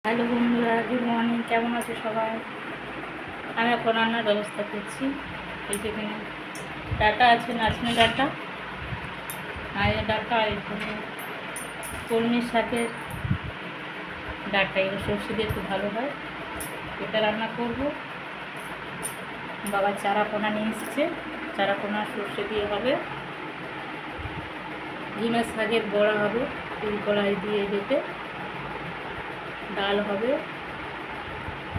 Hello বন্ধুরা, good morning. কেমন আছে সবাই? আমি এখন রান্নার ব্যবস্থা করছি। এই যেখানে ডাটা আছে, নাচনি ডাটা, নাইয়া ডাটা, এখানে কলমি শাকের ডাটা, এগুলো সর্ষে দিয়ে একটু ভালো হয়, এটা রান্না করব। বাবা চারাপোনা নিয়ে এসছে, চারাপোনা সর্ষে দিয়ে হবে। ঝিঙে শাকের বড়া হবে, এই কড়াই দিয়ে রেখে ডাল হবে,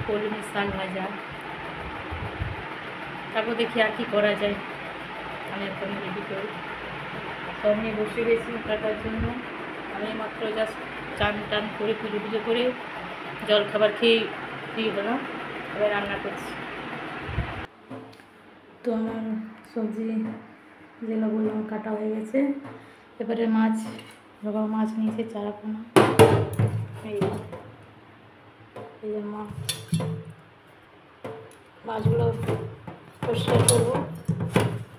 কলমি শাক ভাজা। তারপর দেখি আর কি করা যায়। আমি এখন রেডি করি, সব নিয়ে বসে গেছি কাটার জন্য। আমি মাত্র জাস্ট চান টান করে পুজো পুজো করে জল খাবার খেয়ে ফ্রি হলাম, এবার রান্না করছি। তো আমার সবজি যেগুলো বললাম কাটা হয়ে গেছে। এবারে মাছ, বাবা মাছ নিয়েছে চারাপোনা, এই যে মাছগুলো পরিষ্কার করবো।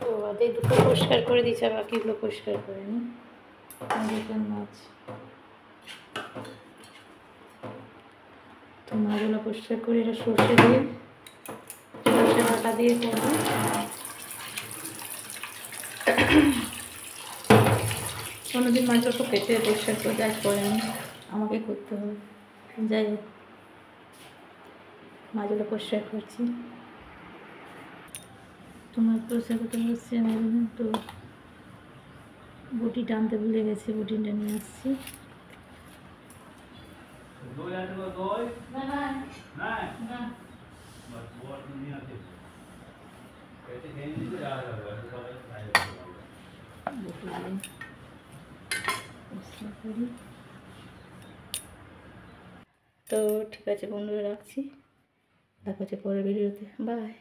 তো এই দুটো পরিষ্কার করে দিয়েছে, বাকিগুলো পরিষ্কার করে নিই। মাছ, তো মাছগুলো পরিষ্কার করে এটা সর্ষে দিয়ে, সর্ষে বাটা দিয়ে করবো। কোনোদিন মাছগুলো খুব কেটে পরিষ্কার করে দেওয়ার পরে আমাকে করতে হবে। যাই হোক, মাছগুলো পরিষ্কার করছি। তোমার পরিষ্কার করতে বসছি আমি। তো বটি টানতে ভুলে গেছি, বটিটা নিয়ে আসছি। তো ঠিক আছে বন্ধুরা, রাখছি। দেখা হচ্ছে পরের ভিডিওতে। বাই।